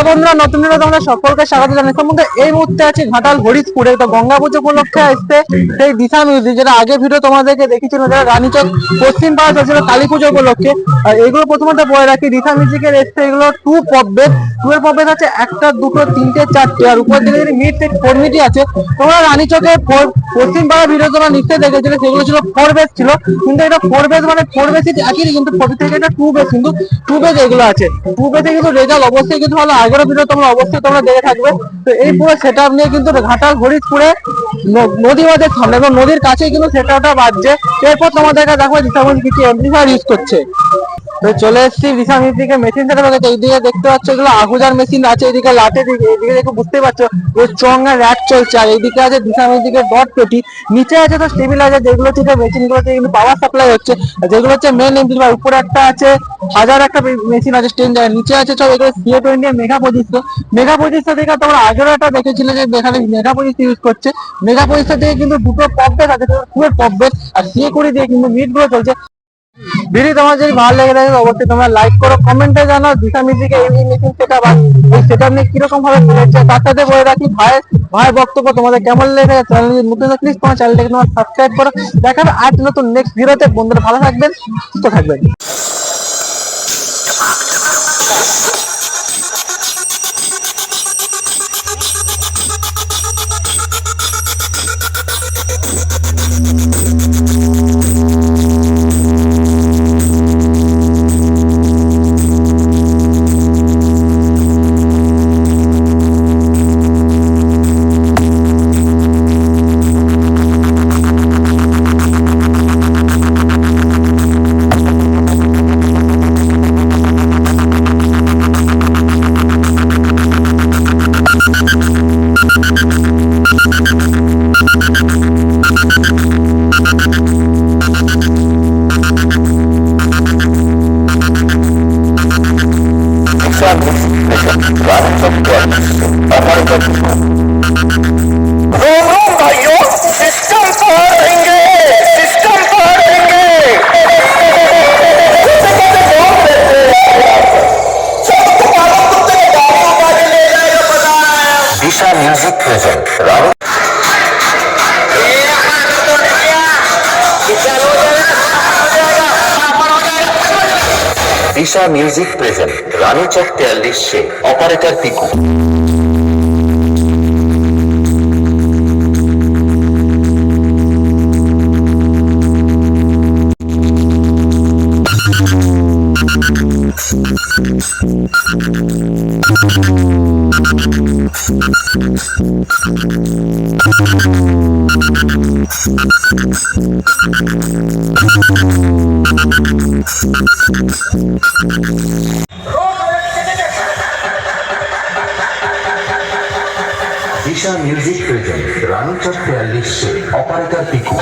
বন্ধুরা, নতুন দিনে তোমরা সকলকে স্বাগত জানাই। সম্বন্ধে এই মুহূর্তে আছে ঘাটাল হরিশপুরে, তো গঙ্গা পুজো উপলক্ষে আসছে সেই দিশা মিউজিক, যেটা আগে ভিডিও তোমাদেরকে দেখিয়েছিল, যারা রানীচক পশ্চিম পাড়া চলছিল কালী পুজো উপলক্ষে। আর এগুলো প্রথমত বলে রাখি, দিশা মিউজিকের এসছে এগুলো টু পপবেদ। টু এর পপবেদ আছে একটা, দুটো, তিনটে, চারটে, আর উপর দিকে যদি মিড সেট ফোর মিডই আছে। তোমরা রানীচকে পশ্চিম পাড়া ভিডিও তোমরা নিশ্চয়ই দেখেছিলে, সেগুলো ছিল ফোর বেস ছিল, কিন্তু এটা ফোর বেস মানে ফোর বেসই একই, কিন্তু ফোর থেকে এটা টু বেস, কিন্তু টু বেস এগুলো আছে। টু বেসে কিন্তু রেজাল্ট অবশ্যই কিন্তু ভালো, আগের ভিডিও তোমরা অবশ্যই তোমরা দেখে থাকবে। তো এই পুরো সেটআপ নিয়ে কিন্তু ঘাটাল হরিশপুরে নদী বাঁধের সামনে এবং নদীর কাছেই কিন্তু সেটআপটা বাজছে। এরপর তোমাদেরকে দেখো দিশামুজ কি কি এমপ্লিফায়ার ইউজ করছে। তো চলে এসেছি দিশা মিউজিকে মেশিন সেটআপ আছে। এইদিকে দেখতে পাচ্ছ এগুলো আহুজার মেশিন আছে, এদিকে লাটের দিকে, এইদিকে দেখো বুঝতে পারছো স্ট্রং এর র্যাক চলছে। আর এইদিকে আছে দিশা মিউজিকের ডট পেটি, নিচে আছে তো স্টেবিলাইজার, যেগুলো থেকে মেশিনগুলোতে কিন্তু পাওয়ার সাপ্লাই হচ্ছে, যেগুলো হচ্ছে মেন এমপ্লিফায়ার। উপরে একটা আছে হাজার একটা মেশিন আছে স্টেন, নিচে আছে সব এগুলো CA20 মেগা 2500 থেকে তোমরা আগেরও একটা দেখেছিলে যে এখানে মেগা 2500 ইউজ করছে। মেগা 2500 থেকে কিন্তু দুটো পপ বেস আছে, টুয়ের পপ বেস, আর CA20 দিয়ে কিন্তু মিড গুলো চলছে। ভিডিও তোমার যদি ভালো লেগে থাকে অবশ্যই তোমরা লাইক করো, কমেন্টে জানাও দিশা মিউজিকে এই মেশিন সেটআপ আর এই সেটআপ নিয়ে কিরকম ভাবে চলেছে। তার সাথে বলে রাখি ভাই বক্তব্য তোমাদের কেমন লেগে, চ্যানেল নতুন প্লিজ তোমার চ্যানেলটাকে তোমার সাবস্ক্রাইব করো। দেখাবে আজ নতুন নেক্সট ভিডিওতে। বন্ধুরা ভালো থাকবেন, সুস্থ থাকবেন। भाइयों सिस्टम पारेंगे, सिस्टम पारेंगे। दिशा म्यूजिक प्रेजेंट दिशा म्यूजिक प्रेजेंट रानीचक 43 से ऑपरेटर पिकू। दिशा म्यूजिक प्रेजेंट रानीचक 43 से ऑपरेटर पिकू।